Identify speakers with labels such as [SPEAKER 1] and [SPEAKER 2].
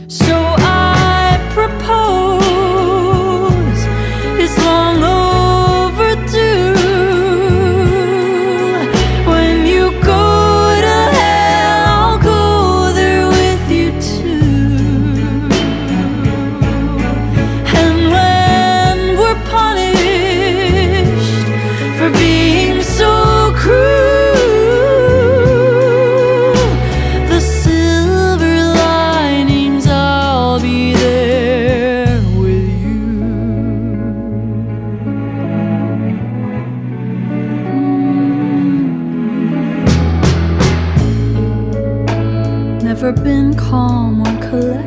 [SPEAKER 1] So I propose, it's long overdue. When you go to hell, I'll go there with you too. And when we're punished for being so cruel, the silver linings, I'll be there with you. Never been calm or collected,